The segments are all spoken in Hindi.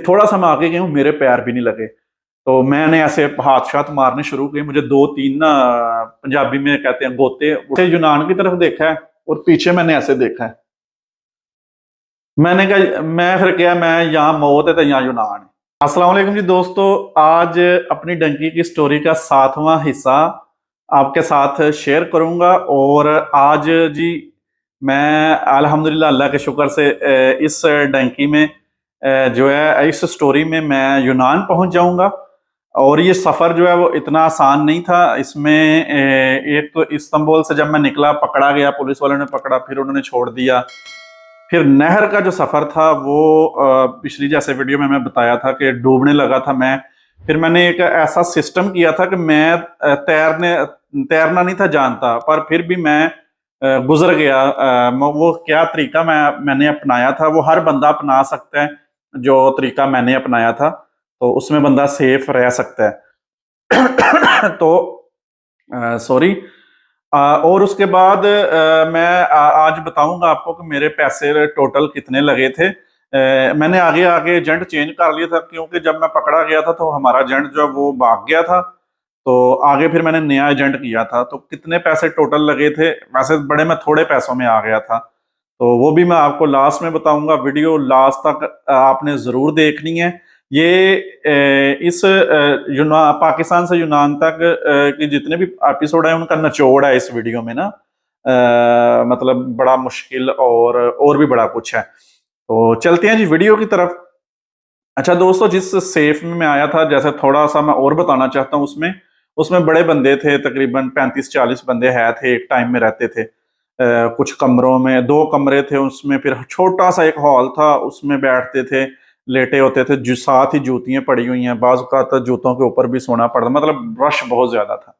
थोड़ा सा मैं आगे गया हूँ, मेरे पैर भी नहीं लगे। तो मैंने ऐसे हाथ शात मारने शुरू किए। मुझे दो तीन ना, पंजाबी में कहते हैं गोते, उसे यूनान की तरफ देखा है और पीछे मैंने ऐसे देखा है। मैंने कहा मैं फिर क्या, मैं यहाँ मौत है तो यहाँ यूनान है। अस्सलाम वालेकुम जी दोस्तों, आज अपनी डंकी की स्टोरी का 7वां हिस्सा आपके साथ शेयर करूंगा। और आज जी मैं अल्हम्दुलिल्लाह अल्लाह के शुक्र से इस डंकी में जो है, इस स्टोरी में मैं यूनान पहुंच जाऊंगा। और ये सफ़र जो है वो इतना आसान नहीं था। इसमें एक तो इस्तांबुल से जब मैं निकला, पकड़ा गया, पुलिस वालों ने पकड़ा, फिर उन्होंने छोड़ दिया। फिर नहर का जो सफ़र था वो पिछली जैसे वीडियो में मैं बताया था कि डूबने लगा था मैं। फिर मैंने एक ऐसा सिस्टम किया था कि मैं तैरना नहीं था जानता, पर फिर भी मैं गुजर गया। वो क्या तरीका मैंने अपनाया था वो हर बंदा अपना सकता है। जो तरीका मैंने अपनाया था तो उसमें बंदा सेफ रह सकता है। तो सॉरी। और उसके बाद मैं आज बताऊंगा आपको कि मेरे पैसे टोटल कितने लगे थे। मैंने आगे आगे एजेंट चेंज कर लिया था, क्योंकि जब मैं पकड़ा गया था तो हमारा एजेंट जो है वो भाग गया था। तो आगे फिर मैंने नया एजेंट किया था। तो कितने पैसे टोटल लगे थे, वैसे बड़े मैं थोड़े पैसों में आ गया था। तो वो भी मैं आपको लास्ट में बताऊंगा। वीडियो लास्ट तक आपने ज़रूर देखनी है। ये इस पाकिस्तान से यूनान तक के जितने भी एपिसोड है उनका निचोड़ है इस वीडियो में ना। मतलब बड़ा मुश्किल और भी बड़ा कुछ है। तो चलते हैं जी वीडियो की तरफ। अच्छा दोस्तों, जिस सेफ में मैं आया था, जैसे थोड़ा सा मैं और बताना चाहता हूँ, उसमें उसमें बड़े बंदे थे, तकरीबन 35-40 बंदे है थे, एक टाइम में रहते थे। कुछ कमरों में 2 कमरे थे, उसमें फिर छोटा सा एक हॉल था, उसमें बैठते थे, लेटे होते थे। जो साथ ही जूतियां पड़ी हुई हैं, बाज़ औक़ात जूतों के ऊपर भी सोना पड़ता, मतलब रश बहुत ज्यादा था।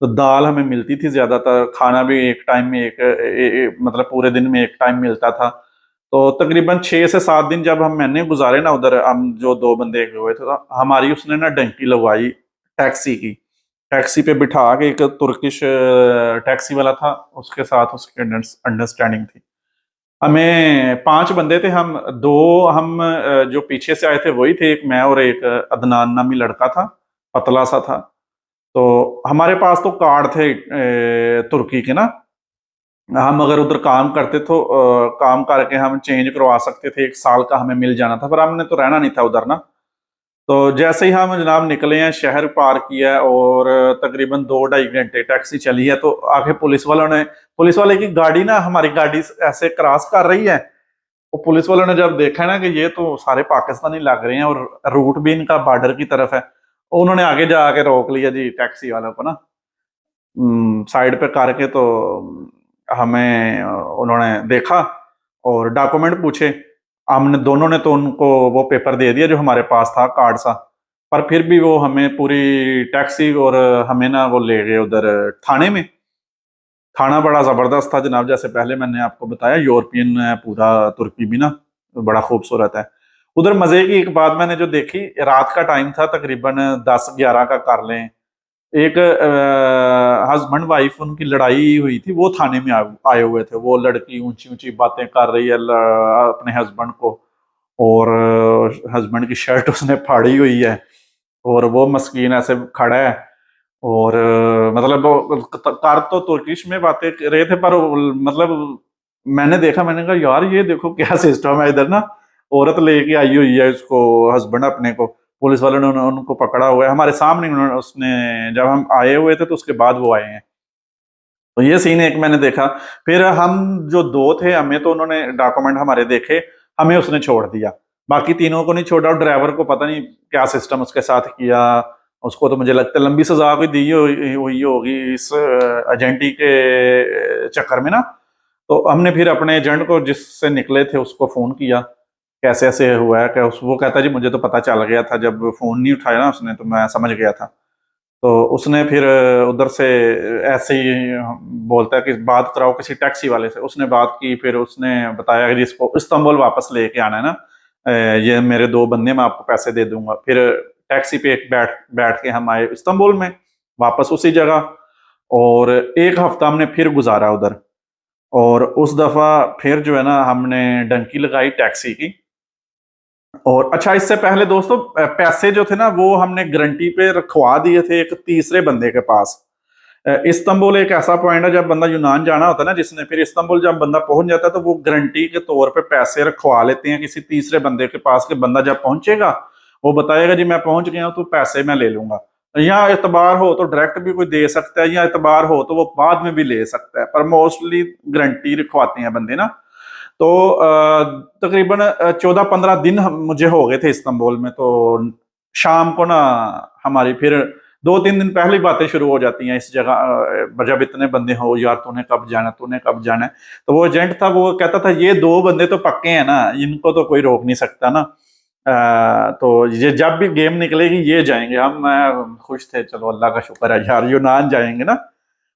तो दाल हमें मिलती थी ज्यादातर, खाना भी एक टाइम में मतलब पूरे दिन में एक टाइम मिलता था। तो तकरीबन 6 से 7 दिन जब मैंने गुजारे ना उधर, हम जो 2 बंदे गए हुए थे, तो हमारी उसने ना डंकी लगवाई टैक्सी की। टैक्सी पे बिठा के, एक तुर्किश टैक्सी वाला था, उसके साथ उसकी अंडरस्टैंडिंग थी। हमें 5 बंदे थे हम। 2 हम जो पीछे से आए थे वही थे, एक मैं और एक अदनान नामी लड़का था, पतला सा था। तो हमारे पास तो कार्ड थे तुर्की के ना। हम अगर उधर काम करते तो काम करके हम चेंज करवा सकते थे, 1 साल का हमें मिल जाना था, पर हमने तो रहना नहीं था उधर ना। तो जैसे ही हम जनाब निकले हैं, शहर पार किया है, और तकरीबन 2-2.5 घंटे टैक्सी चली है, तो आगे पुलिस वाले की गाड़ी ना हमारी गाड़ी ऐसे क्रॉस कर रही है। वो पुलिस वालों ने जब देखा ना कि ये तो सारे पाकिस्तानी लग रहे हैं और रूट भी इनका बॉर्डर की तरफ है, उन्होंने आगे जाके रोक लिया जी टैक्सी वालों को ना, साइड पे करके। तो हमें उन्होंने देखा और डॉक्यूमेंट पूछे। हमने दोनों ने तो उनको वो पेपर दे दिया जो हमारे पास था, कार्ड सा। पर फिर भी वो हमें पूरी टैक्सी और हमें ना वो ले गए उधर थाने में। थाना बड़ा जबरदस्त था जनाब, जैसे पहले मैंने आपको बताया, यूरोपियन है पूरा तुर्की भी ना, बड़ा खूबसूरत है। उधर मजे की एक बात मैंने जो देखी, रात का टाइम था, तकरीबन 10-11 का कर लें। एक हस्बैंड वाइफ उनकी लड़ाई हुई थी, वो थाने में आए हुए थे। वो लड़की ऊंची ऊंची बातें कर रही है अपने हस्बैंड को, और हस्बैंड की शर्ट उसने फाड़ी हुई है, और वो मस्कीन ऐसे खड़ा है। और मतलब वो कर तो तुर्किश में बातें कर रहे थे, पर मतलब मैंने देखा, मैंने कहा यार ये देखो क्या सिस्टम है इधर ना। औरत लेके आई हुई है इसको, हस्बैंड अपने को, पुलिस वालों ने उनको पकड़ा हुआ है हमारे सामने। उन्होंने उसने जब हम आए हुए थे तो उसके बाद वो आए हैं। तो ये सीन एक मैंने देखा। फिर हम जो 2 थे, हमें तो उन्होंने डॉक्यूमेंट हमारे देखे, हमें उसने छोड़ दिया। बाकी तीनों को नहीं छोड़ा, और ड्राइवर को पता नहीं क्या सिस्टम उसके साथ किया। उसको तो मुझे लगता है लंबी सजा भी दी हुई होगी इस एजेंटी के चक्कर में ना। तो हमने फिर अपने एजेंट को, जिससे निकले थे, उसको फोन किया, कैसे ऐसे हुआ है क्या। वो कहता जी मुझे तो पता चल गया था, जब फोन नहीं उठाया ना उसने तो मैं समझ गया था। तो उसने फिर उधर से ऐसे ही बोलता है कि बात कराओ किसी टैक्सी वाले से। उसने बात की, फिर उसने बताया कि जिसको इस्तांबुल वापस लेके आना है ना, ये मेरे 2 बंदे, मैं आपको पैसे दे दूंगा। फिर टैक्सी पे एक बैठ बैठ के हम आए इस्तांबुल में, वापस उसी जगह। और 1 हफ्ता हमने फिर गुजारा उधर। और उस दफा फिर जो है ना, हमने डंकी लगाई टैक्सी की। और अच्छा, इससे पहले दोस्तों पैसे जो थे ना वो हमने गारंटी पे रखवा दिए थे एक तीसरे बंदे के पास। इस्तांबुल एक ऐसा पॉइंट है, जब बंदा यूनान जाना होता है ना जिसने, फिर इस्तांबुल जब बंदा पहुंच जाता है तो वो गारंटी के तौर पे पैसे रखवा लेते हैं किसी तीसरे बंदे के पास, कि बंदा जब पहुंचेगा वो बताएगा जी मैं पहुंच गया हूं तो पैसे मैं ले लूंगा। या एतबार हो तो डायरेक्ट भी कोई दे सकता है, या एतबार हो तो वो बाद में भी ले सकता है, पर मोस्टली गारंटी रखवाते हैं बंदे ना। तो तकरीबन 14-15 दिन मुझे हो गए थे इस्तांबुल में। तो शाम को ना हमारी फिर 2-3 दिन पहले ही बातें शुरू हो जाती हैं इस जगह, जब इतने बंदे हो यार तूने कब जाना, तूने कब जाना है। तो वो एजेंट था, वो कहता था ये 2 बंदे तो पक्के हैं ना, इनको तो कोई रोक नहीं सकता ना। तो ये जब भी गेम निकलेगी ये जाएंगे। हम खुश थे, चलो अल्लाह का शुक्र है यार यूनान जाएंगे ना।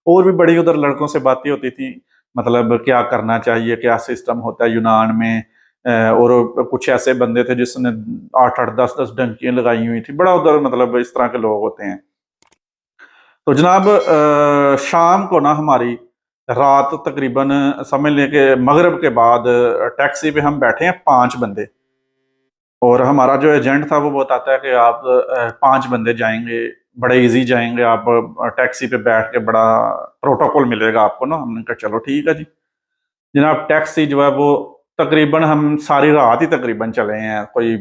और भी बड़ी उधर लड़कों से बातें होती थी, मतलब क्या करना चाहिए, क्या सिस्टम होता है यूनान में। और कुछ ऐसे बंदे थे जिसने 8-8 10-10 डंकियां लगाई हुई थी, बड़ा उधर मतलब इस तरह के लोग होते हैं। तो जनाब शाम को ना हमारी रात तकरीबन समझ लें कि मगरिब के बाद टैक्सी पे हम बैठे हैं 5 बंदे। और हमारा जो एजेंट था वो बताता है कि आप 5 बंदे जाएंगे, बड़े इजी जाएंगे आप, टैक्सी पे बैठ के बड़ा प्रोटोकॉल मिलेगा आपको ना। हमने कहा चलो ठीक है जी। जनाब टैक्सी जो है वो तकरीबन हम सारी रात ही तकरीबन चले हैं, कोई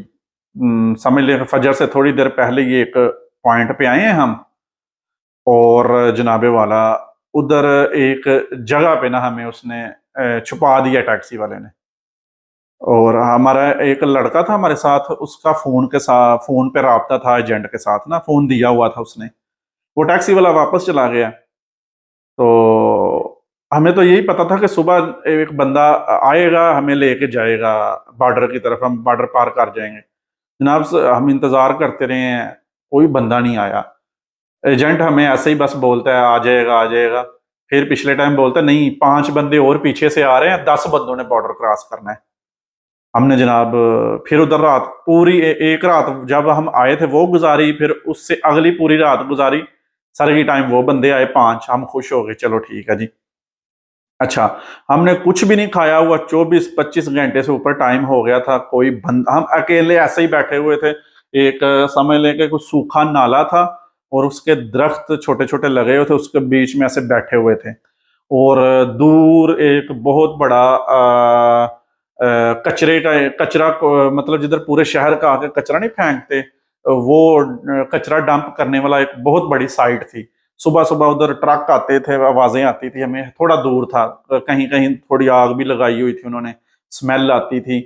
समझ लें फजर से थोड़ी देर पहले ही एक पॉइंट पे आए हैं हम। और जनाबे वाला उधर एक जगह पे ना हमें उसने छुपा दिया टैक्सी वाले ने। और हमारा एक लड़का था हमारे साथ, उसका फोन पे राब्ता था एजेंट के साथ ना, फोन दिया हुआ था उसने। वो टैक्सी वाला वापस चला गया। तो हमें तो यही पता था कि सुबह एक बंदा आएगा हमें लेके जाएगा बॉर्डर की तरफ, हम बॉर्डर पार कर जाएंगे। जनाब हम इंतजार करते रहे हैं, कोई बंदा नहीं आया। एजेंट हमें ऐसे ही बस बोलता है आ जाएगा आ जाएगा। फिर पिछले टाइम बोलता है नहीं 5 बंदे और पीछे से आ रहे हैं, 10 बंदों ने बॉर्डर क्रॉस करना है। हमने जनाब फिर उधर रात पूरी एक रात जब हम आए थे वो गुजारी, फिर उससे अगली पूरी रात गुजारी। सारे की टाइम वो बंदे आए 5, हम खुश हो गए, चलो ठीक है जी। अच्छा, हमने कुछ भी नहीं खाया हुआ, 24-25 घंटे से ऊपर टाइम हो गया था, कोई बंदा, हम अकेले ऐसे ही बैठे हुए थे। एक समझ लेके कुछ सूखा नाला था और उसके दरख्त छोटे छोटे लगे हुए थे, उसके बीच में ऐसे बैठे हुए थे। और दूर एक बहुत बड़ा कचरे का कचरा मतलब जिधर पूरे शहर का आके कचरा नहीं फेंकते, वो कचरा डंप करने वाला एक बहुत बड़ी साइट थी। सुबह सुबह उधर ट्रक आते थे, आवाजें आती थी, हमें थोड़ा दूर था, कहीं कहीं थोड़ी आग भी लगाई हुई थी उन्होंने, स्मेल आती थी।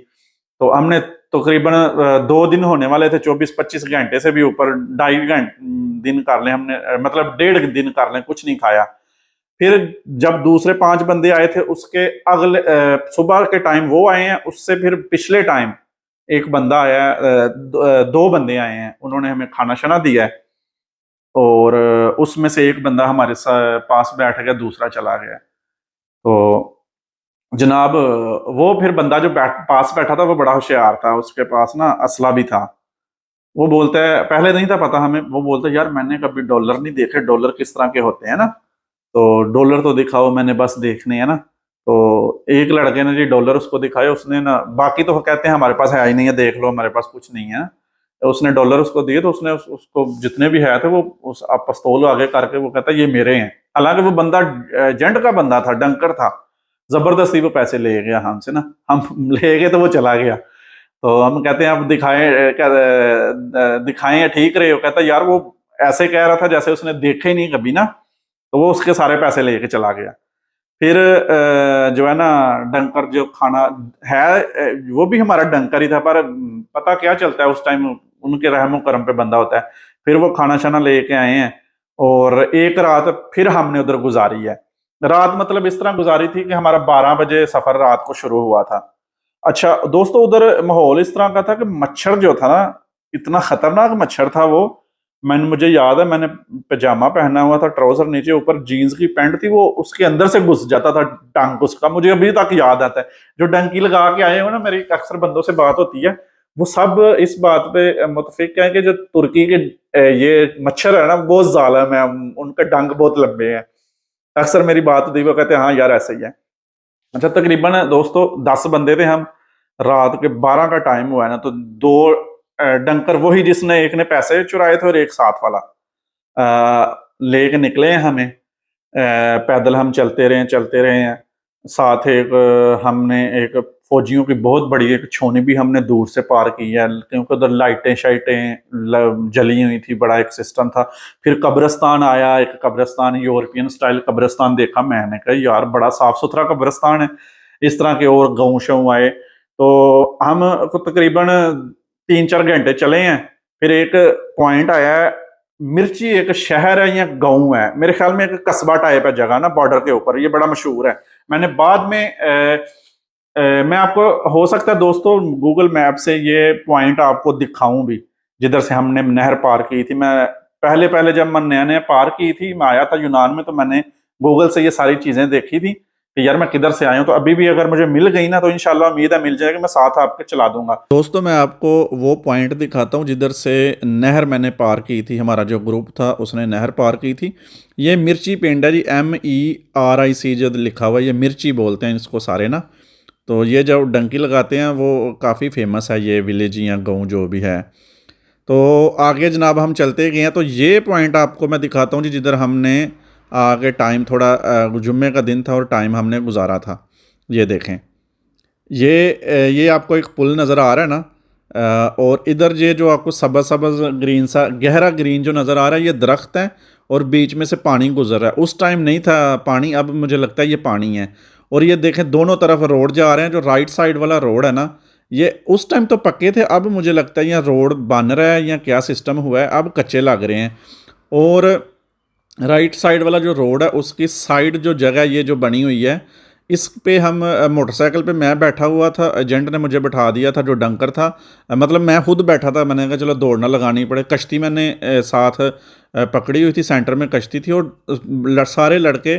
तो हमने तकरीबन 2 दिन होने वाले थे, 24-25 घंटे से भी ऊपर, 2.5 दिन कर लें हमने, मतलब 1.5 दिन कर लें, कुछ नहीं खाया। फिर जब दूसरे 5 बंदे आए थे उसके अगले सुबह के टाइम वो आए हैं, उससे फिर पिछले टाइम एक बंदा आया है, 2 बंदे आए हैं, उन्होंने हमें खाना शाना दिया है। और उसमें से एक बंदा हमारे पास बैठ गया, दूसरा चला गया। तो जनाब वो फिर बंदा जो पास बैठा था वो बड़ा होशियार था, उसके पास ना असला भी था। वो बोलता है, पहले नहीं था पता हमें, वो बोलता है यार मैंने कभी डॉलर नहीं देखे, डॉलर किस तरह के होते हैं ना, तो डॉलर तो दिखाओ, मैंने बस देखने हैं ना। तो एक लड़के ने जी डॉलर उसको दिखाए, उसने ना, बाकी तो कहते हैं हमारे पास है ही नहीं है, देख लो हमारे पास कुछ नहीं है। तो उसने डॉलर उसको दिए, तो उसने उसको जितने भी है थे वो उस पिस्तौल आगे करके वो कहता है ये मेरे हैं। हालांकि वो बंदा एजेंट का बंदा था, डंकर था। जबरदस्ती वो पैसे ले गया हमसे ना, हम ले गए तो वो चला गया। तो हम कहते हैं अब दिखाएं ठीक रहे हो, कहता है यार वो ऐसे कह रहा था जैसे उसने देखे ही नहीं कभी ना। तो वो उसके सारे पैसे लेके चला गया। फिर जो है ना डंकर जो खाना है, वो भी हमारा डंकर ही था, पर पता क्या चलता है उस टाइम, उनके रहमो करम पे बंदा होता है। फिर वो खाना शाना लेके आए हैं और एक रात फिर हमने उधर गुजारी है। रात मतलब इस तरह गुजारी थी कि हमारा 12 बजे सफर रात को शुरू हुआ था। अच्छा दोस्तों, उधर माहौल इस तरह का था कि मच्छर जो था ना, इतना खतरनाक मच्छर था वो। मुझे याद है मैंने पजामा पहना हुआ था, ट्राउजर नीचे, ऊपर जीन्स की पैंट थी, वो उसके अंदर से घुस जाता था टंग उसका, मुझे अभी तक याद आता है। जो डंकी लगा के आए हो ना, मेरी अक्सर बंदों से बात होती है, वो सब इस बात पे मुतफिक है कि जो तुर्की के ये मच्छर है ना बहुत जालिम है, उनके डंग बहुत लंबे हैं। अक्सर मेरी बात होती है, वो कहते हैं हाँ यार ऐसे ही है। अच्छा तकरीबन दोस्तों 10 बंदे थे हम। रात के 12 का टाइम हुआ है ना, तो दो डंकर, वही जिसने, एक ने पैसे चुराए थे और एक साथ वाला, लेके निकले हैं हमें। पैदल हम चलते रहे हैं। साथ एक हमने एक फौजियों की बहुत बड़ी एक छावनी भी हमने दूर से पार की है, क्योंकि उधर लाइटें शाइटें जली हुई थी, बड़ा एक सिस्टम था। फिर कब्रिस्तान आया, एक कब्रिस्तान यूरोपियन स्टाइल कब्रिस्तान देखा, मैंने कहा यार बड़ा साफ सुथरा कब्रिस्तान है। इस तरह के और गाँव शाँव आए, तो हम को तकरीबन 3-4 घंटे चले हैं। फिर एक पॉइंट आया है, मिर्ची एक शहर है या गांव है, मेरे ख्याल में एक कस्बा टाइप है जगह ना, बॉर्डर के ऊपर, ये बड़ा मशहूर है। मैंने बाद में मैं आपको, हो सकता है दोस्तों, गूगल मैप से ये पॉइंट आपको दिखाऊं भी, जिधर से हमने नहर पार की थी। मैं पहले पहले जब मैं नया नया पार की थी, मैं आया था यूनान में, तो मैंने गूगल से ये सारी चीजें देखी थी कि यार मैं किधर से आया हूँ। तो अभी भी अगर मुझे मिल गई ना, तो इंशाल्लाह उम्मीद है मिल जाएगी, मैं साथ आपके चला दूंगा। दोस्तों मैं आपको वो पॉइंट दिखाता हूँ जिधर से नहर मैंने पार की थी, हमारा जो ग्रुप था उसने नहर पार की थी। ये मिर्ची पिंड है जी, MERIC जो लिखा हुआ है, ये मिर्ची बोलते हैं इसको सारे ना। तो ये जो डंकी लगाते हैं वो काफ़ी फेमस है, ये विलेज या गाँव जो भी है। तो आगे जनाब हम चलते गए हैं, तो ये पॉइंट आपको मैं दिखाता हूँ जी, जिधर हमने आगे टाइम थोड़ा जुम्मे का दिन था और टाइम हमने गुजारा था। ये देखें, ये आपको एक पुल नज़र आ रहा है ना, और इधर ये जो आपको सबज सबज ग्रीन सा गहरा ग्रीन जो नज़र आ रहा है, ये दरख्त है और बीच में से पानी गुजर रहा है। उस टाइम नहीं था पानी, अब मुझे लगता है ये पानी है। और ये देखें दोनों तरफ रोड जा रहे हैं, जो राइट साइड वाला रोड है ना, ये उस टाइम तो पक्के थे, अब मुझे लगता है यहाँ रोड बन रहा है या क्या सिस्टम हुआ है, अब कच्चे लग रहे हैं। और राइट साइड वाला जो रोड है उसकी साइड जो जगह ये जो बनी हुई है, इस पे हम मोटरसाइकिल पे मैं बैठा हुआ था, एजेंट ने मुझे बैठा दिया था जो डंकर था। मतलब मैं खुद बैठा था, मैंने कहा चलो दौड़ ना लगानी पड़े। कश्ती मैंने साथ पकड़ी हुई थी, सेंटर में कश्ती थी, और सारे लड़के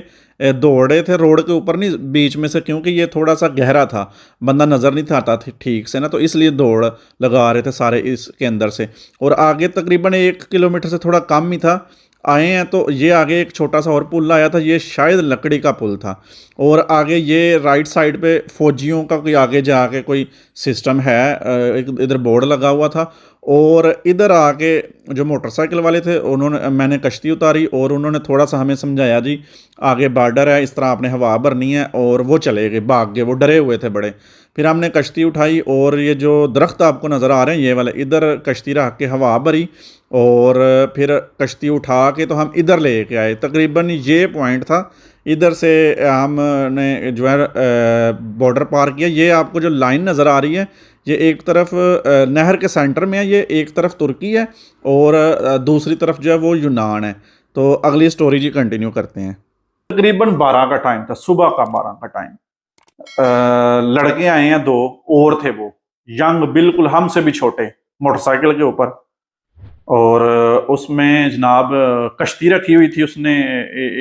दौड़ रहे थे रोड के ऊपर, नहीं बीच में से, क्योंकि ये थोड़ा सा गहरा था, बंदा नज़र नहीं आता था ठीक से ना, तो इसलिए दौड़ लगा रहे थे सारे इसके अंदर से। और आगे तकरीबन 1 किलोमीटर से थोड़ा कम ही था आए हैं, तो ये आगे एक छोटा सा और पुल आया था, ये शायद लकड़ी का पुल था। और आगे ये राइट साइड पे फौजियों का कोई आगे जाके कोई सिस्टम है, एक इधर बोर्ड लगा हुआ था। और इधर आके जो मोटरसाइकिल वाले थे उन्होंने, मैंने कश्ती उतारी और उन्होंने थोड़ा सा हमें समझाया जी आगे बॉर्डर है, इस तरह आपने हवा भरनी है, और वो चले गए, भाग गए, वो डरे हुए थे बड़े। फिर हमने कश्ती उठाई और ये जो दरख्त आपको नज़र आ रहे हैं ये वाले, इधर कश्ती रख के हवा भरी और फिर कश्ती उठा के तो हम इधर ले के आए। तकरीबन ये पॉइंट था, इधर से हमने जो है बॉर्डर पार किया। ये आपको जो लाइन नज़र आ रही है, ये एक तरफ नहर के सेंटर में है, ये एक तरफ तुर्की है और दूसरी तरफ जो है वो यूनान है। तो अगली स्टोरी जी कंटिन्यू करते हैं। तकरीबन 12 का टाइम था, सुबह का 12 का टाइम। लड़के आए हैं, 2 और थे, वो यंग बिल्कुल हमसे भी छोटे, मोटरसाइकिल के ऊपर। और उसमें जनाब कश्ती रखी हुई थी, उसने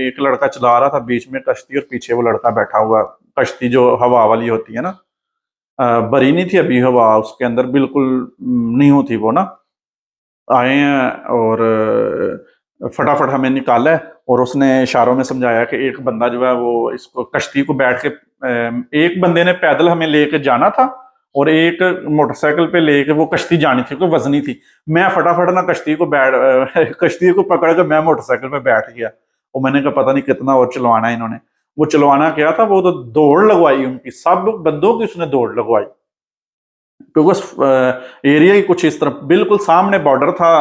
एक लड़का चला रहा था बीच में कश्ती और पीछे वो लड़का बैठा हुआ। कश्ती जो हवा वाली होती है ना, भरी नहीं थी अभी हवा उसके अंदर, बिल्कुल न्यू थी वो ना। आए हैं और फटाफट हमें निकाला है, और उसने इशारों में समझाया कि एक बंदा जो है वो इसको कश्ती को बैठ के, एक बंदे ने पैदल हमें लेके जाना था और एक मोटरसाइकिल पे लेके वो कश्ती जानी थी, कोई वजनी थी। मैं फटाफट ना कश्ती को कश्ती को पकड़ के मैं मोटरसाइकिल पे बैठ गया। और मैंने कहा पता नहीं कितना और चलवाना है इन्होंने। वो चलवाना क्या था, वो तो दौड़ लगवाई उनकी, सब बंदों की उसने दौड़ लगवाई, क्योंकि उस एरिया की कुछ इस तरफ बिल्कुल सामने बॉर्डर था,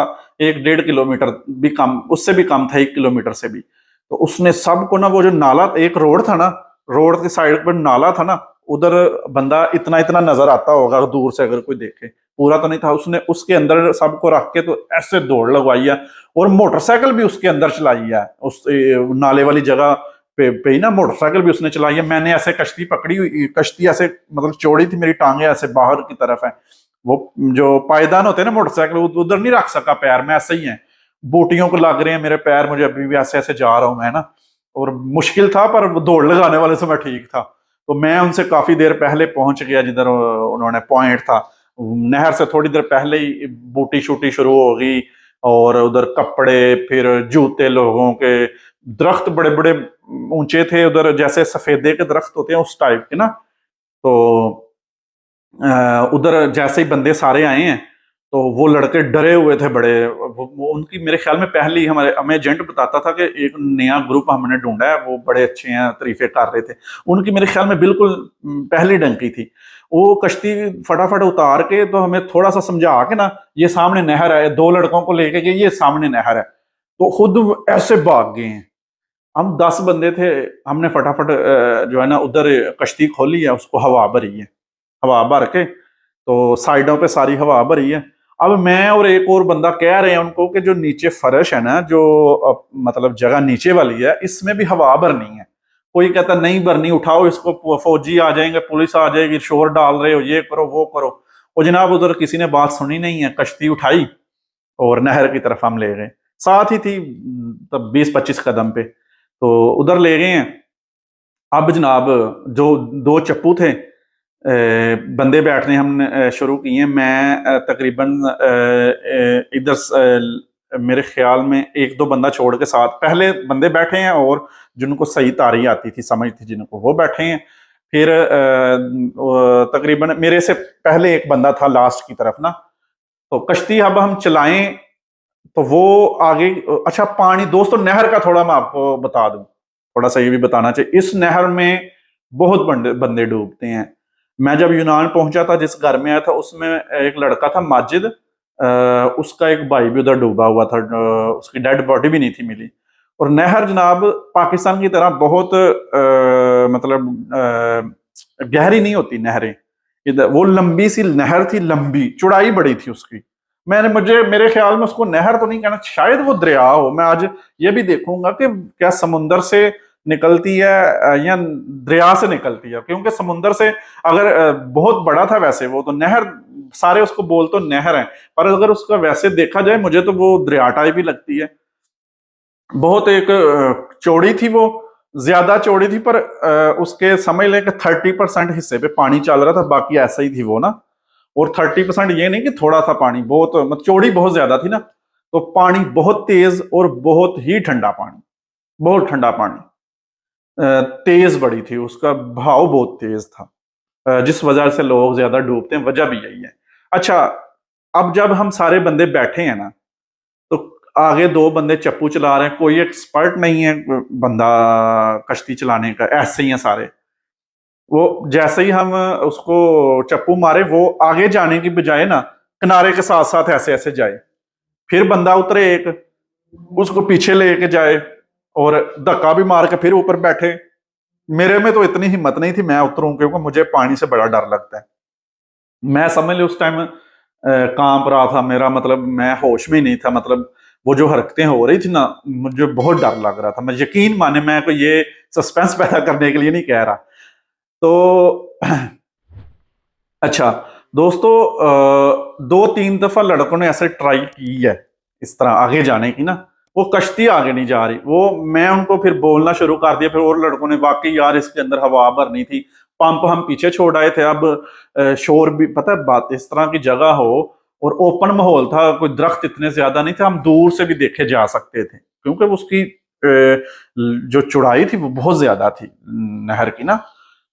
1-1.5 किलोमीटर भी कम, उससे भी कम था, 1 किलोमीटर से भी। तो उसने सबको ना, वो जो नाला, एक रोड था ना, रोड के साइड पर नाला था ना, उधर बंदा इतना इतना नजर आता होगा दूर से अगर कोई देखे, पूरा तो नहीं था। उसने उसके अंदर सबको रख के तो ऐसे दौड़ लगवाई है, और मोटरसाइकिल भी उसके अंदर चलाई है, उस नाले वाली जगह पे ही ना मोटरसाइकिल भी उसने चलाई है। मैंने ऐसे कश्ती पकड़ी हुई, कश्ती ऐसे मतलब चौड़ी थी, मेरी टांगे ऐसे बाहर की तरफ है, वो जो पायदान होते हैं ना मोटरसाइकिल, उधर नहीं रख सका पैर, मैं ऐसे ही है, बूटियों को लग रहे हैं मेरे पैर, मुझे अभी भी ऐसे ऐसे जा रहा हूं मैं ना। और मुश्किल था, पर वो दौड़ लगाने वाले से मैं ठीक था। तो मैं उनसे काफी देर पहले पहुंच गया जिधर उन्होंने पॉइंट था। नहर से थोड़ी देर पहले ही बूटी शूटी शुरू हो गई, और उधर कपड़े, फिर जूते लोगों के, दरख्त बड़े बड़े ऊंचे थे उधर, जैसे सफेदे के दरख्त होते हैं उस टाइप के ना। तो उधर जैसे ही बंदे सारे आए हैं तो वो लड़के डरे हुए थे बड़े। उनकी मेरे ख्याल में पहली हमारे हमें एजेंट बताता था कि एक नया ग्रुप हमने ढूंढा है, वो बड़े अच्छे हैं, तारीफें कर रहे थे। उनकी मेरे ख्याल में बिल्कुल पहली डंकी थी। वो कश्ती फटाफट उतार के तो हमें थोड़ा सा समझा के ना, ये सामने नहर है, दो लड़कों को लेके गए, ये सामने नहर है, तो खुद ऐसे भाग गए हैं। हम 10 बंदे थे, हमने फटाफट जो है ना उधर कश्ती खोली है, उसको हवा भरी है, हवा भर के तो साइडों पे सारी हवा भरी है। अब मैं और एक और बंदा कह रहे हैं उनको कि जो नीचे फर्श है ना, जो मतलब जगह नीचे वाली है, इसमें भी हवा भरनी है। कोई कहता नहीं भरनी, उठाओ इसको, फौजी आ जाएंगे, पुलिस आ जाएगी, शोर डाल रहे हो, ये करो वो करो। और जनाब उधर किसी ने बात सुनी नहीं है, कश्ती उठाई और नहर की तरफ हम ले गए। साथ ही थी तब 20-25 कदम पे, तो उधर ले गए हैं। अब जनाब जो दो चप्पू थे, बंदे बैठने हमने शुरू किए। मैं तकरीबन इधर मेरे ख्याल में एक दो बंदा छोड़ के साथ पहले बंदे बैठे हैं, और जिनको सही तारी आती थी, समझ थी जिनको, वो बैठे हैं। फिर तकरीबन मेरे से पहले एक बंदा था लास्ट की तरफ ना। तो कश्ती अब हम चलाएं तो वो आगे। अच्छा, पानी दोस्तों नहर का थोड़ा मैं आपको बता दूं, थोड़ा सा ये भी बताना चाहिए, इस नहर में बहुत बंदे बंदे डूबते हैं। मैं जब यूनान पहुंचा था, जिस घर में आया था, उसमें एक लड़का था माजिद, उसका एक भाई भी उधर डूबा हुआ था, उसकी डेड बॉडी भी नहीं थी मिली। और नहर जनाब पाकिस्तान की तरह बहुत मतलब गहरी नहीं होती नहरें। इधर वो लंबी सी नहर थी, लंबी चौड़ाई बड़ी थी उसकी। मुझे मेरे ख्याल में उसको नहर तो नहीं कहना, शायद वो दरिया हो। मैं आज ये भी देखूंगा कि क्या समुंदर से निकलती है या दरिया से निकलती है, क्योंकि समुंदर से अगर बहुत बड़ा था वैसे वो, तो नहर सारे उसको बोल तो नहर है, पर अगर उसका वैसे देखा जाए मुझे तो वो दरिया टाइप ही लगती है। बहुत एक चौड़ी थी वो, ज्यादा चौड़ी थी, पर उसके समझ लें कि 30% हिस्से पे पानी चल रहा था, बाकी ऐसा ही थी वो ना। और 30% ये नहीं कि थोड़ा सा पानी, बहुत मतलब चौड़ी बहुत ज्यादा थी ना, तो पानी बहुत तेज और बहुत ही ठंडा पानी, बहुत ठंडा पानी। तेज बड़ी थी, उसका बहाव बहुत तेज था, जिस वजह से लोग ज्यादा डूबते हैं, वजह भी यही है। अच्छा, अब जब हम सारे बंदे बैठे हैं ना, तो आगे दो बंदे चप्पू चला रहे हैं, कोई एक्सपर्ट नहीं है बंदा कश्ती चलाने का, ऐसे ही हैं सारे। वो जैसे ही हम उसको चप्पू मारे, वो आगे जाने की बजाय ना किनारे के साथ साथ ऐसे ऐसे जाए। फिर बंदा उतरे एक, उसको पीछे लेके जाए और धक्का भी मार के फिर ऊपर बैठे। मेरे में तो इतनी हिम्मत नहीं थी मैं उतरूं, क्योंकि मुझे पानी से बड़ा डर लगता है। मैं समझ ली उस टाइम कांप रहा था मेरा, मतलब मैं होश में ही नहीं था। मतलब वो जो हरकतें हो रही थी ना, मुझे बहुत डर लग रहा था। मैं यकीन माने, मैं कोई ये सस्पेंस पैदा करने के लिए नहीं कह रहा। तो अच्छा दोस्तों, 2-3 दफा लड़कों ने ऐसे ट्राई की है इस तरह आगे जाने की ना, वो कश्ती आगे नहीं जा रही। वो मैं उनको फिर बोलना शुरू कर दिया, फिर और लड़कों ने, वाकई यार इसके अंदर हवा भरनी थी। पंप हम पीछे छोड़ आए थे। अब शोर भी, पता है बात, इस तरह की जगह हो और ओपन माहौल था, कोई दरख्त इतने ज्यादा नहीं थे, हम दूर से भी देखे जा सकते थे, क्योंकि उसकी जो चौड़ाई थी वो बहुत ज्यादा थी नहर की ना।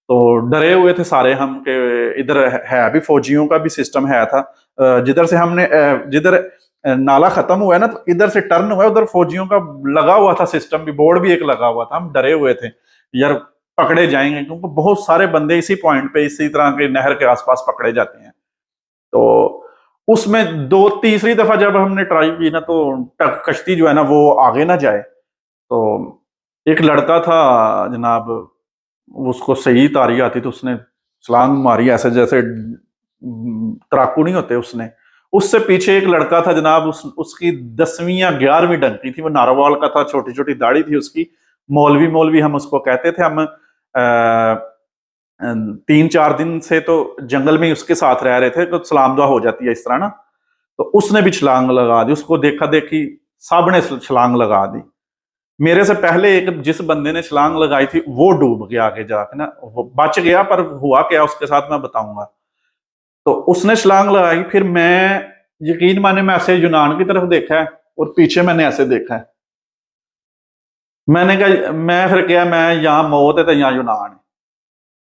तो डरे हुए थे सारे हम कि इधर है भी, फौजियों का भी सिस्टम है था। जिधर से हमने जिधर नाला खत्म हुआ है ना, तो इधर से टर्न हुआ है, उधर फौजियों का लगा हुआ था सिस्टम भी, बोर्ड भी एक लगा हुआ था। हम डरे हुए थे यार पकड़े जाएंगे, क्योंकि बहुत सारे बंदे इसी पॉइंट पे, इसी तरह के नहर के आसपास पकड़े जाते हैं। तो उसमें दो तीसरी दफा जब हमने ट्राई की ना, तो कश्ती जो है ना वो आगे ना जाए। तो एक लड़का था जनाब, उसको सही तारी आती, तो उसने छलांग मारी ऐसे जैसे तराकू नहीं होते, उसने। उससे पीछे एक लड़का था जनाब, उसकी 10वीं या 11वीं डंकी थी, वो नारोवाल का था, छोटी छोटी दाढ़ी थी उसकी, मौलवी मौलवी हम उसको कहते थे। हम 3-4 दिन से तो जंगल में ही उसके साथ रह रहे थे, तो सलाम दुआ हो जाती है इस तरह ना। तो उसने भी छलांग लगा दी, उसको देखा देखी सबने छलांग लगा दी। मेरे से पहले एक जिस बंदे ने छलांग लगाई थी वो डूब गया आगे जाके ना, वो बच गया, पर हुआ क्या उसके साथ मैं बताऊंगा। तो उसने छलांग लगाई, फिर मैं, यकीन माने, मैं ऐसे यूनान की तरफ देखा है और पीछे मैंने ऐसे देखा है। मैंने कहा, मैं फिर क्या, मैं यहाँ मौत है तो यहाँ यूनान है।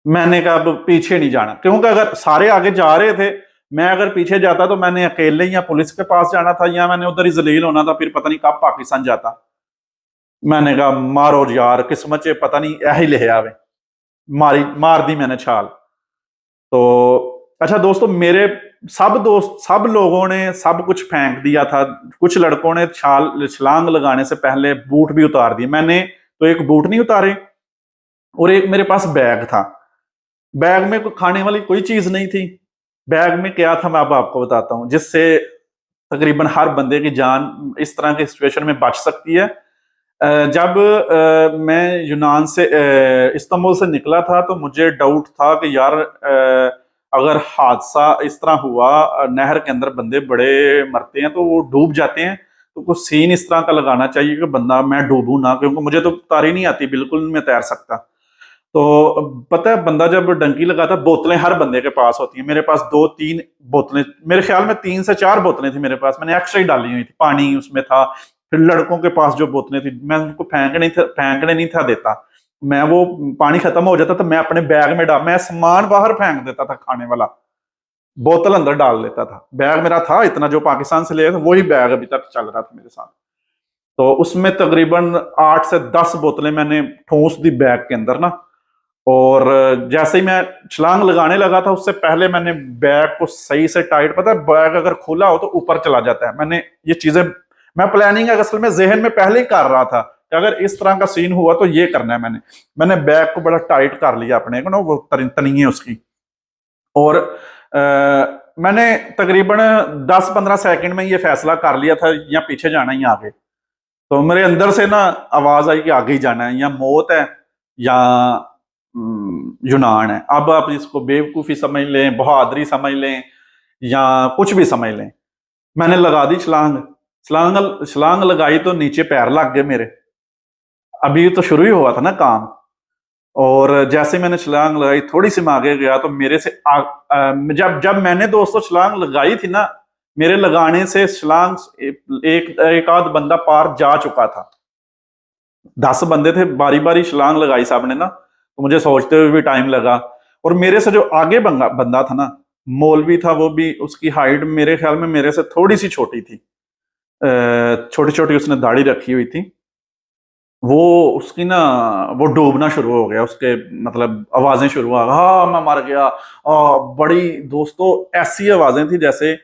मैंने कहा अब पीछे नहीं जाना, क्योंकि अगर सारे आगे जा रहे थे, मैं अगर पीछे जाता तो मैंने अकेले या पुलिस के पास जाना था या मैंने उधर ही जलील होना था, फिर पता नहीं कब पाकिस्तान जाता। मैंने कहा मारो यार, किस्मत च पता नहीं यही ले आवे, मारी मार दी मैंने छाल। तो अच्छा दोस्तों, मेरे सब दोस्त, सब लोगों ने सब कुछ फेंक दिया था। कुछ लड़कों ने छलांग लगाने से पहले बूट भी उतार दिए। मैंने तो एक बूट नहीं उतारे, और एक मेरे पास बैग था। बैग में कोई खाने वाली कोई चीज नहीं थी। बैग में क्या था मैं अब आपको बताता हूँ, जिससे तकरीबन हर बंदे की जान इस तरह की सिचुएशन में बच सकती है। जब मैं यूनान से इस्तांबुल से निकला था, तो मुझे डाउट था कि यार अगर हादसा इस तरह हुआ, नहर के अंदर बंदे बड़े मरते हैं तो वो डूब जाते हैं, तो कुछ सीन इस तरह का लगाना चाहिए कि बंदा मैं डूबू ना, क्योंकि मुझे तो तारी नहीं आती, बिल्कुल नहीं मैं तैर सकता। तो पता है, बंदा जब डंकी लगाता, बोतलें हर बंदे के पास होती हैं। मेरे पास 2-3 बोतलें, मेरे ख्याल में 3 से 4 बोतलें थी मेरे पास, मैंने एक्स्ट्रा ही डाली हुई थी, पानी उसमें था। फिर लड़कों के पास जो बोतलें थी, मैं उनको फेंकने नहीं था देता। मैं वो पानी खत्म हो जाता तो मैं अपने बैग में डाल, मैं सामान बाहर फेंक देता था खाने वाला, बोतल अंदर डाल लेता था। बैग मेरा था इतना, जो पाकिस्तान से ले गया था, वही बैग अभी तक चल रहा था मेरे साथ। तो उसमें तकरीबन 8 से 10 बोतलें मैंने ठूंस दी बैग के अंदर ना। और जैसे ही मैं छलांग लगाने लगा था, उससे पहले मैंने बैग को सही से टाइट, पता है बैग अगर खुला हो तो ऊपर चला जाता है। मैंने ये चीजें, मैं प्लानिंग असल में जहन में पहले ही कर रहा था कि अगर इस तरह का सीन हुआ तो ये करना है। मैंने बैग को बड़ा टाइट कर लिया अपने को ना, वो तनिए उसकी। और मैंने तकरीबन 10-15 सेकंड में ये फैसला कर लिया था, या पीछे जाना है या आगे। तो मेरे अंदर से ना आवाज आई कि आगे ही जाना है, या मौत है या यूनान है। अब आप इसको बेवकूफी समझ लें, बहादुरी समझ लें, या कुछ भी समझ लें। मैंने लगा दी छलांग। छलांग छलांग लगाई तो नीचे पैर लग गए मेरे। अभी तो शुरू ही हुआ था ना काम। और जैसे मैंने छलांग लगाई, थोड़ी सी मैं आगे गया तो मेरे से जब जब मैंने दोस्तों छलांग लगाई थी ना, मेरे लगाने से छलांग एक आध बंदा पार जा चुका था। 10 बंदे थे, बारी बारी छलांग लगाई सबने ना, तो मुझे सोचते हुए भी टाइम लगा। और मेरे से जो आगे बंदा था ना, मौलवी था, वो भी, उसकी हाइट मेरे ख्याल में मेरे से थोड़ी सी छोटी थी। छोटी छोटी उसने दाढ़ी रखी हुई थी। वो उसकी ना, वो डूबना शुरू हो गया, उसके मतलब आवाजें शुरू हो गई, हाँ मैं मर गया। बड़ी दोस्तों ऐसी आवाजें थी जैसे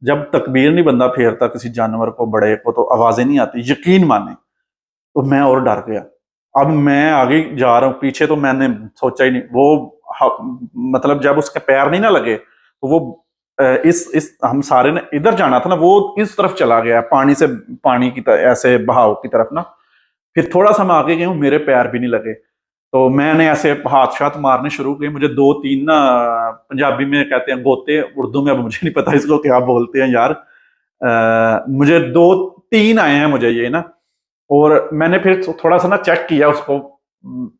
जब तकबीर नहीं बंदा फेरता किसी जानवर को, बड़े को, तो आवाजें नहीं आती, यकीन माने। तो मैं और डर गया। अब मैं आगे जा रहा हूँ, पीछे तो मैंने सोचा ही नहीं। वो मतलब जब उसके पैर नहीं ना लगे, तो वो इस हम सारे ने इधर जाना था ना, वो इस तरफ चला गया, पानी से, पानी की तरह, ऐसे बहाव की तरफ ना। फिर थोड़ा सा मैं आगे गया हूँ, मेरे पैर भी नहीं लगे। तो मैंने ऐसे हाथ शाथ मारने शुरू किए। मुझे 2-3 ना, पंजाबी में कहते हैं गोते, उर्दू में अब मुझे नहीं पता इसको क्या बोलते हैं यार। मुझे 2-3 आए हैं मुझे ये ना। और मैंने फिर थोड़ा सा ना चेक किया उसको,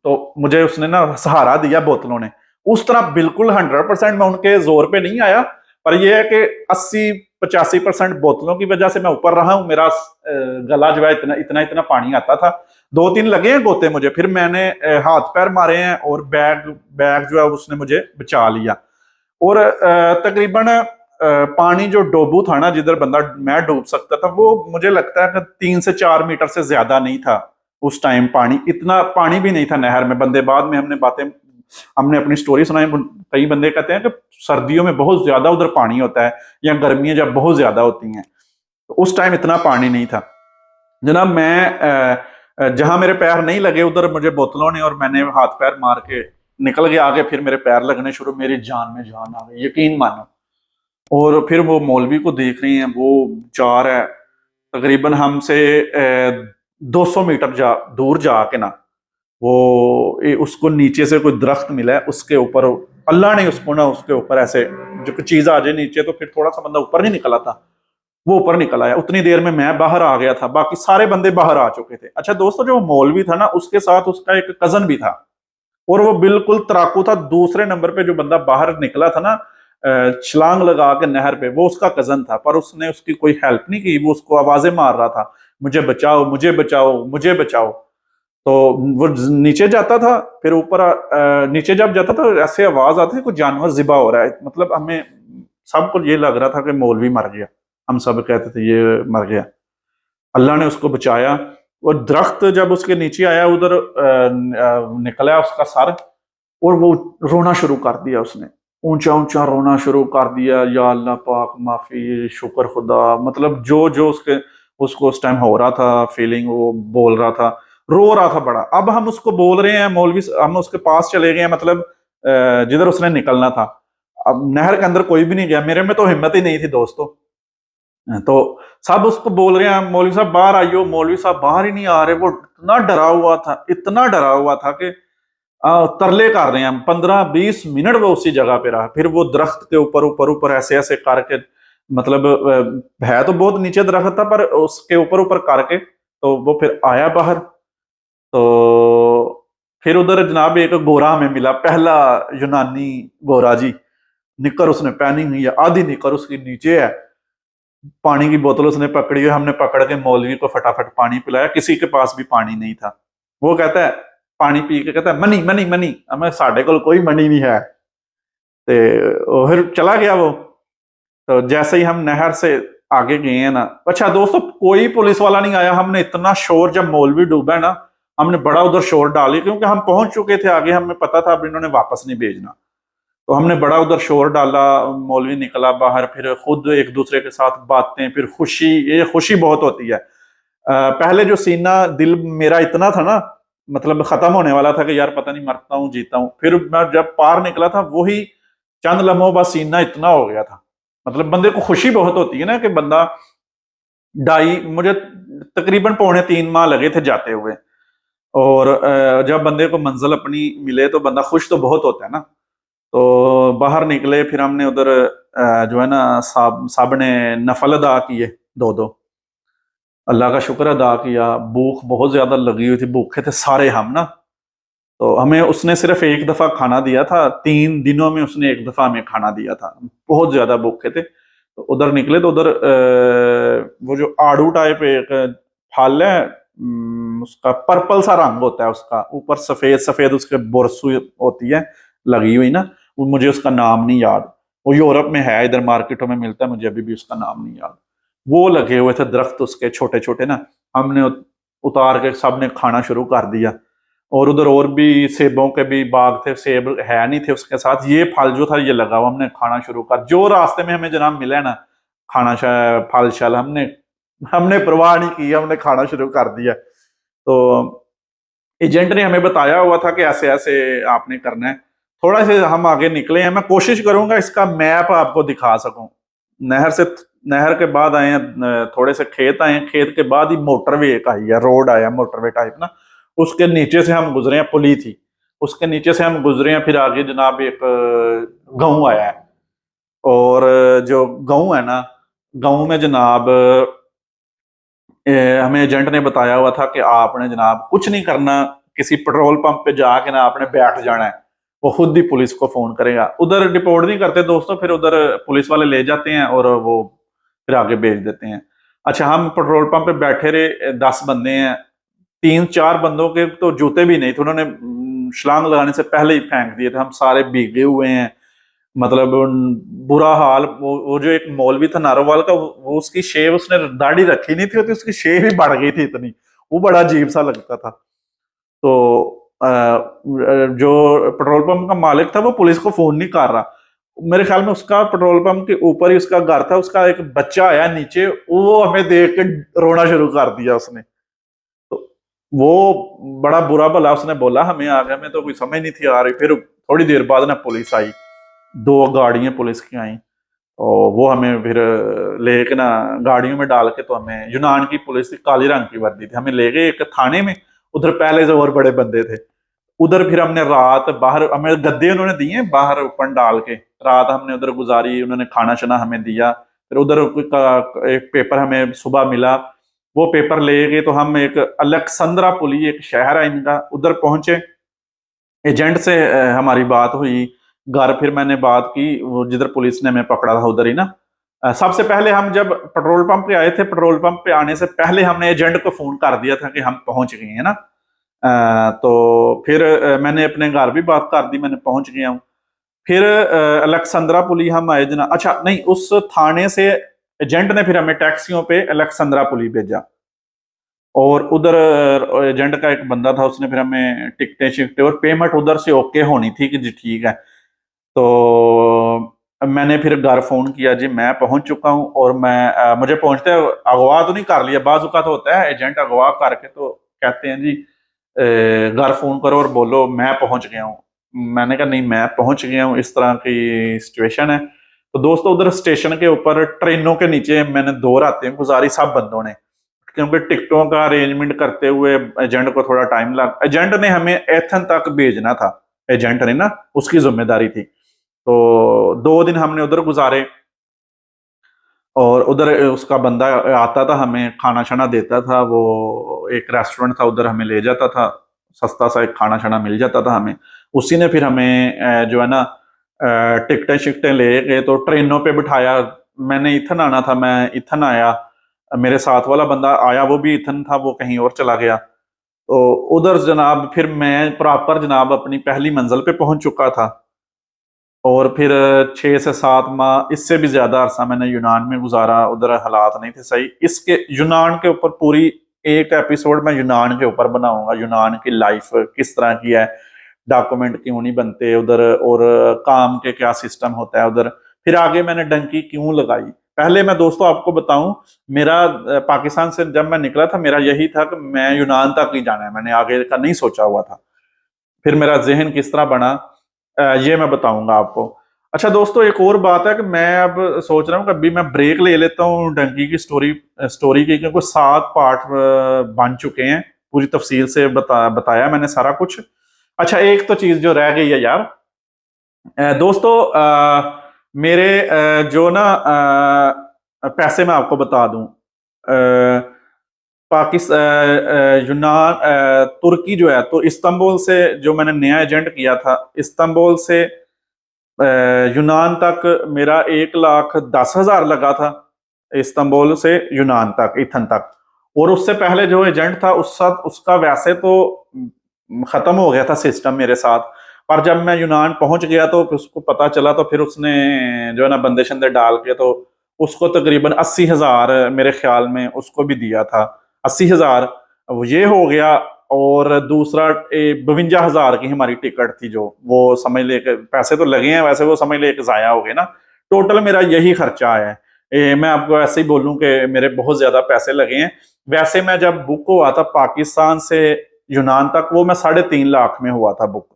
तो मुझे उसने ना सहारा दिया बोतलों ने। उस तरह बिल्कुल 100% मैं उनके जोर पे नहीं आया, पर यह है कि 80-85% बोतलों की वजह से मैं ऊपर रहा हूं। मेरा गला जो है, इतना इतना इतना पानी आता था। 2-3 लगे हैं गोते मुझे, फिर मैंने हाथ पैर मारे हैं, और बैग बैग जो है उसने मुझे बचा लिया। और तकरीबन पानी जो डोबू था ना, जिधर बंदा मैं डूब सकता था, वो मुझे लगता है कि 3 से 4 मीटर से ज्यादा नहीं था उस टाइम। पानी, इतना पानी भी नहीं था नहर में। बंदे बाद में हमने अपनी स्टोरी सुनाई, कई बंदे कहते हैं कि सर्दियों में बहुत ज्यादा उधर पानी होता है, या गर्मियां जब बहुत ज्यादा होती हैं, तो उस टाइम इतना पानी नहीं था जनाब। मैं जहां मेरे पैर नहीं लगे उधर मुझे बोतलों ने, और मैंने हाथ पैर मार के निकल गया आगे। फिर मेरे पैर लगने शुरू, मेरी जान में जान आ गई, यकीन मानो। और फिर वो मौलवी को देख रही हैं, वो जा रहा है तकरीबन हमसे 200 मीटर दूर जाके ना, उसको नीचे से कोई दरख्त मिला है, उसके ऊपर अल्लाह ने उसको ना, उसके ऊपर ऐसे जो कोई चीज आ जाए नीचे, तो फिर थोड़ा सा बंदा ऊपर नहीं निकला था, वो ऊपर निकल आया। उतनी देर में मैं बाहर आ गया था, बाकी सारे बंदे बाहर आ चुके थे। अच्छा दोस्तों, जो मौलवी था ना, उसके साथ उसका एक कजन भी था, और वो बिल्कुल तराकू था। दूसरे नंबर पे जो बंदा बाहर निकला था ना, छलांग लगा के नहर पे, वो उसका कजन था, पर उसने उसकी कोई हेल्प नहीं की। वो उसको आवाजें मार रहा था, मुझे बचाओ, मुझे बचाओ, मुझे बचाओ। तो वो नीचे जाता था, फिर ऊपर नीचे जब जाता था ऐसे आवाज आती थी कुछ जानवर जिबा हो रहा है, मतलब हमें सबको ये लग रहा था कि मौलवी मर गया। हम सब कहते थे ये मर गया। अल्लाह ने उसको बचाया। वो दरख्त जब उसके नीचे आया उधर निकला उसका सर, और वो रोना शुरू कर दिया उसने, ऊंचा ऊंचा रोना शुरू कर दिया, या अल्लाह पाक माफी, शुक्र खुदा, मतलब जो जो उसके उसको उस टाइम हो रहा था फीलिंग, वो बोल रहा था, रो रहा था बड़ा। अब हम उसको बोल रहे हैं मौलवी, हम उसके पास चले गए हैं, मतलब जिधर उसने निकलना था। अब नहर के अंदर कोई भी नहीं गया, मेरे में तो हिम्मत ही नहीं थी दोस्तों। तो सब उसको बोल रहे हैं मौलवी साहब बाहर आइयो, मौलवी साहब बाहर ही नहीं आ रहे। वो इतना डरा हुआ था, इतना डरा हुआ था कि तरले कर रहे हैं हम। 15-20 मिनट वो उसी जगह पे रहा, फिर वो दरख्त के ऊपर ऊपर ऊपर ऐसे ऐसे करके, मतलब है तो बहुत नीचे दरख्त था पर उसके ऊपर ऊपर करके तो वो फिर आया बाहर। तो फिर उधर जनाब एक गोरा हमें मिला, पहला यूनानी गोरा जी। निकर उसने पहनी हुई है, आधी निकर उसकी नीचे है। पानी की बोतल उसने पकड़ी हुई, हमने पकड़ के मौलवी को फटाफट पानी पिलाया, किसी के पास भी पानी नहीं था। वो कहता है, पानी पी के कहता है मनी मनी मनी, हमें साढ़े को कोई मनी नहीं है। तो फिर चला गया वो। तो जैसे ही हम नहर से आगे गए हैं ना, अच्छा दोस्तों कोई पुलिस वाला नहीं आया। हमने इतना शोर, जब मौलवी डूबा है ना, हमने बड़ा उधर शोर डाली, क्योंकि हम पहुंच चुके थे आगे, हमें पता था अब इन्होंने वापस नहीं भेजना। तो हमने बड़ा उधर शोर डाला, मौलवी निकला बाहर, फिर खुद एक दूसरे के साथ बातें, फिर खुशी, ये खुशी बहुत होती है। पहले जो सीना दिल मेरा इतना था ना, मतलब खत्म होने वाला था कि यार पता नहीं मरता हूँ जीता हूँ, फिर मैं जब पार निकला था वही चंद लम्हों बाद सीना इतना हो गया था। मतलब बंदे को खुशी बहुत होती है ना कि बंदा मुझे तकरीबन 2.5 3 माह लगे थे जाते हुए, और जब बंदे को मंजिल अपनी मिले तो बंदा खुश तो बहुत होता है ना। तो बाहर निकले, फिर हमने उधर जो है ना सब ने नफल अदा किए, 2-2 अल्लाह का शुक्र अदा किया। भूख बहुत ज्यादा लगी हुई थी, भूखे थे सारे हम ना। तो हमें उसने सिर्फ एक दफा खाना दिया था, 3 दिनों में उसने एक दफा हमें खाना दिया था, बहुत ज्यादा भूखे थे। तो उधर निकले तो उधर वो जो आड़ू टाइप एक फल है, उसका पर्पल सा रंग होता है, उसका ऊपर सफेद सफेद उसके बोरसू होती है लगी हुई ना, वो मुझे उसका नाम नहीं याद। वो यूरोप में है, इधर मार्केटों में मिलता है, मुझे अभी भी उसका नाम नहीं याद। वो लगे हुए थे दरख्त उसके छोटे छोटे ना, हमने उतार के सबने खाना शुरू कर दिया। और उधर और भी सेबों के भी बाग थे, सेब है नहीं थे उसके साथ, ये फल जो था ये लगा हुआ, हमने खाना शुरू कर, जो रास्ते में हमें जनाब मिला ना खाना फल शल, हमने हमने परवाह नहीं की, हमने खाना शुरू कर दिया। तो एजेंट ने हमें बताया हुआ था कि ऐसे ऐसे आपने करना है। थोड़ा से हम आगे निकले हैं, मैं कोशिश करूंगा इसका मैप आपको दिखा सकूं। नहर से, नहर के बाद आए हैं, थोड़े से खेत आए हैं, खेत के बाद ही मोटरवे एक आई है, रोड आया मोटरवे टाइप ना, उसके नीचे से हम गुजरे हैं, पुली थी उसके नीचे से हम गुजरे हैं। फिर आगे जनाब एक गांव आया है, और जो गांव है ना, गांव में जनाब हमें एजेंट ने बताया हुआ था कि आपने जनाब कुछ नहीं करना, किसी पेट्रोल पंप पे जाके ना आपने बैठ जाना है, वो खुद ही पुलिस को फोन करेगा। उधर रिपोर्ट नहीं करते दोस्तों, फिर उधर पुलिस वाले ले जाते हैं और वो फिर आगे भेज देते हैं। अच्छा हम पेट्रोल पंप पे बैठे रहे, 10 बंदे हैं, 3-4 बंदों के तो जूते भी नहीं थे, उन्होंने छलांग लगाने से पहले ही फेंक दिए थे, हम सारे भीगे हुए हैं। मतलब बुरा हाल। वो जो एक मौलवी था नारोवाल का, वो उसकी शेव, उसने दाढ़ी रखी नहीं थी होती, उसकी शेव ही बढ़ गई थी इतनी, वो बड़ा अजीब सा लगता था। तो जो पेट्रोल पंप का मालिक था वो पुलिस को फोन नहीं कर रहा, मेरे ख्याल में उसका पेट्रोल पंप के ऊपर ही उसका घर था, उसका एक बच्चा आया नीचे, वो हमें देख के रोना शुरू कर दिया उसने। तो वो बड़ा बुरा भला उसने बोला हमें, आगे में तो कोई समझ नहीं थी आ रही। फिर थोड़ी देर बाद ना पुलिस आई, 2 गाड़ियां पुलिस की आई, और वो हमें फिर लेके ना गाड़ियों में डाल के, तो हमें यूनान की पुलिस थी, काली रंग की वर्दी थी, हमें ले गए एक थाने में। उधर पहले से और बड़े बंदे थे उधर, फिर हमने रात बाहर, हमें गद्दे उन्होंने दिए बाहर ऊपर डाल के, रात हमने उधर गुजारी, उन्होंने खाना शाना हमें दिया। फिर उधर एक पेपर हमें सुबह मिला, वो पेपर ले गए, तो हम एक अलेक्सेंद्रा पुली एक शहर है इनका, उधर पहुंचे। एजेंट से हमारी बात हुई घर, फिर मैंने बात की, वो जिधर पुलिस ने हमें पकड़ा था उधर ही ना। सबसे पहले हम जब पेट्रोल पंप पे आए थे, पेट्रोल पंप पे आने से पहले हमने एजेंट को फोन कर दिया था कि हम पहुंच गए हैं ना। तो फिर मैंने अपने घर भी बात कर दी, मैंने पहुंच गया हूँ। फिर अलेक्सेंद्रा पुली हम आए जना, अच्छा नहीं, उस थाने से एजेंट ने फिर हमें टैक्सियों पे अलेक्सेंद्रा पुली भेजा, और उधर एजेंट का एक बंदा था, उसने फिर हमें टिकटें शिकटें और पेमेंट उधर से ओके होनी थी कि जी ठीक है। तो मैंने फिर घर फोन किया, जी मैं पहुंच चुका हूं, और मैं मुझे पहुंचते अगवा तो नहीं कर लिया, बाजुका तो होता है एजेंट अगवा करके तो कहते हैं जी घर फोन करो और बोलो मैं पहुंच गया हूँ। मैंने कहा नहीं मैं पहुंच गया हूँ, इस तरह की सिचुएशन है। तो दोस्तों उधर स्टेशन के ऊपर ट्रेनों के नीचे मैंने 2 रातें गुजारी सब बंदों ने, क्योंकि टिकटों का अरेंजमेंट करते हुए एजेंट को थोड़ा टाइम लगा। एजेंट ने हमें एथन तक भेजना था, एजेंट ने ना, उसकी जिम्मेदारी थी। तो 2 दिन हमने उधर गुजारे, और उधर उसका बंदा आता था, हमें खाना शाना देता था, वो एक रेस्टोरेंट था उधर हमें ले जाता था, सस्ता सा एक खाना शाना मिल जाता था हमें। उसी ने फिर हमें जो है ना टिकटें शिकटें ले गए, तो ट्रेनों पे बिठाया। मैंने इथन आना था, मैं इथन आया, मेरे साथ वाला बंदा आया वो भी इथन था, वो कहीं और चला गया। तो उधर जनाब फिर मैं प्रॉपर जनाब अपनी पहली मंजिल पे पहुंच चुका था। और फिर 6 से 7 माह, इससे भी ज्यादा अरसा मैंने यूनान में गुजारा, उधर हालात नहीं थे सही। इसके यूनान के ऊपर पूरी एक एपिसोड मैं यूनान के ऊपर बनाऊंगा, यूनान की लाइफ किस तरह की है, डॉक्यूमेंट क्यों नहीं बनते उधर, और काम के क्या सिस्टम होता है उधर, फिर आगे मैंने डंकी क्यों लगाई। पहले मैं दोस्तों आपको बताऊं, मेरा पाकिस्तान से जब मैं निकला था, मेरा यही था कि मैं यूनान तक ही जाना है, मैंने आगे का नहीं सोचा हुआ था। फिर मेरा जहन किस तरह बना, ये मैं बताऊंगा आपको। अच्छा दोस्तों, एक और बात है कि मैं अब सोच रहा हूँ कि अभी मैं ब्रेक ले लेता हूँ डंकी की स्टोरी की, क्योंकि 7 पार्ट बन चुके हैं, पूरी तफसील से बताया मैंने सारा कुछ। अच्छा एक तो चीज जो रह गई है यार, दोस्तों मेरे जो ना पैसे मैं आपको बता दूं, पाकिस्तान यूनान तुर्की जो है, तो इस्तांबुल से जो मैंने नया एजेंट किया था, इस्तांबुल से यूनान तक मेरा 1,10,000 लगा था, इस्तांबुल से यूनान तक, इथन तक। और उससे पहले जो एजेंट था उसका वैसे तो खत्म हो गया था सिस्टम मेरे साथ, पर जब मैं यूनान पहुंच गया तो फिर उसको पता चला, तो फिर उसने जो है ना बंदे शंदे डाल के, तो उसको तकरीबन 80,000 मेरे ख्याल में उसको भी दिया था, 80,000 ये हो गया। और दूसरा 52,000 की हमारी टिकट थी, जो वो समझ ले के पैसे तो लगे हैं, वैसे वो समझ ले के जाया हो गए ना। टोटल मेरा यही खर्चा है। मैं आपको ऐसे ही बोलूं कि मेरे बहुत ज्यादा पैसे लगे हैं। वैसे मैं जब बुक हुआ था पाकिस्तान से यूनान तक, वो मैं 3.5 लाख में हुआ था बुक।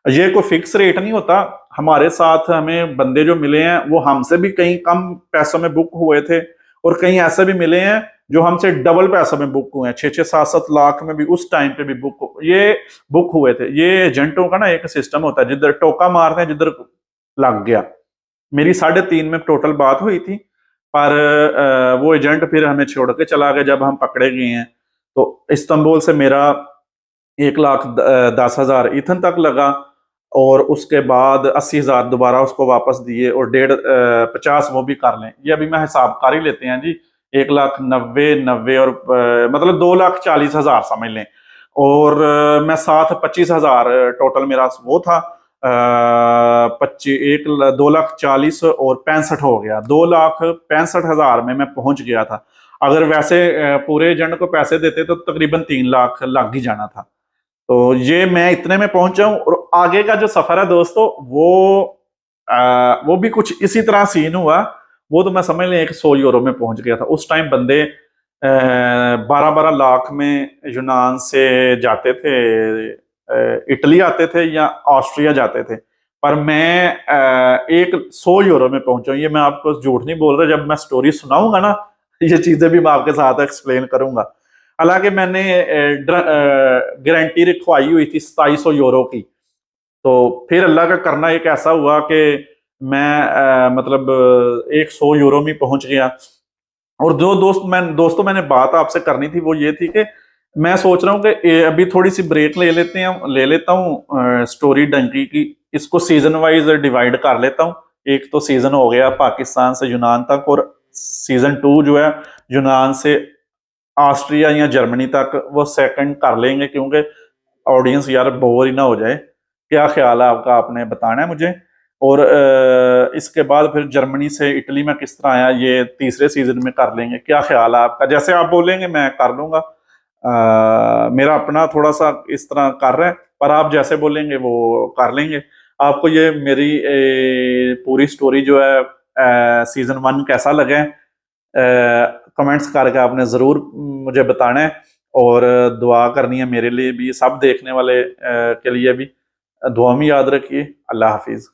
ये कोई फिक्स रेट नहीं होता, हमारे साथ हमें बंदे जो मिले हैं वो हमसे भी कहीं कम पैसों में बुक हुए थे, और कहीं ऐसे भी मिले हैं जो हमसे डबल पैसों में बुक हुए हैं, 6-6, 7-7 लाख में भी उस टाइम पे भी ये बुक हुए थे। ये एजेंटों का ना एक सिस्टम होता है, जिधर टोका मारते हैं जिधर लग गया। मेरी 3.5 में टोटल बात हुई थी, पर वो एजेंट फिर हमें छोड़ के चला गया जब हम पकड़े गए हैं। तो इस्तांबुल से मेरा 1,10,000 ईथन तक लगा, और उसके बाद 80,000 दोबारा उसको वापस दिए, और 50 वो भी कर लें, ये अभी मैं हिसाब कर ही लेते हैं जी। 1,90,90 और मतलब 2,40,000 समझ लें। और मैं साथ 25,000 टोटल मेरा वो था, 2,40,000 और 65 हो गया, 2,65,000 में मैं पहुंच गया था। अगर वैसे पूरे एजेंट को पैसे देते तो तकरीबन 3 लाख लग ही जाना था। तो ये मैं इतने में पहुंचा हूं, और आगे का जो सफर है दोस्तों, वो भी कुछ इसी तरह सीन हुआ। वो तो मैं समझ लें 100 यूरो में पहुंच गया था। उस टाइम बंदे 12-12 लाख में यूनान से जाते थे, इटली आते थे या ऑस्ट्रिया जाते थे, पर मैं 100 यूरो में पहुंचा हूं। ये मैं आपको झूठ नहीं बोल रहा, जब मैं स्टोरी सुनाऊंगा ना ये चीजें भी मैं आपके साथ एक्सप्लेन करूंगा। हालांकि मैंने गारंटी रखवाई हुई थी 2,700 यूरो की। तो फिर अल्लाह का करना एक ऐसा हुआ कि मैं मतलब 100 यूरो में पहुंच गया। और जो दोस्तों मैंने बात आपसे करनी थी वो ये थी कि मैं सोच रहा हूँ कि अभी थोड़ी सी ब्रेक ले लेता हूँ स्टोरी डंकी की, इसको सीजन वाइज डिवाइड कर लेता हूँ। एक तो सीजन हो गया पाकिस्तान से यूनान तक, और सीजन 2 जो है यूनान से ऑस्ट्रिया या जर्मनी तक, वो सेकंड कर लेंगे, क्योंकि ऑडियंस यार बोर ही ना हो जाए। क्या ख्याल है आपका, आपने बताना है मुझे। और इसके बाद फिर जर्मनी से इटली में किस तरह आया, ये तीसरे सीजन में कर लेंगे। क्या ख्याल है आपका? जैसे आप बोलेंगे मैं कर लूंगा। मेरा अपना थोड़ा सा इस तरह कर रहा है, पर आप जैसे बोलेंगे वो कर लेंगे। आपको ये मेरी पूरी स्टोरी जो है सीजन 1 कैसा लगे, कमेंट्स करके आपने ज़रूर मुझे बताना है। और दुआ करनी है मेरे लिए भी, सब देखने वाले के लिए भी। दुआ में याद रखिए। अल्लाह हाफिज़।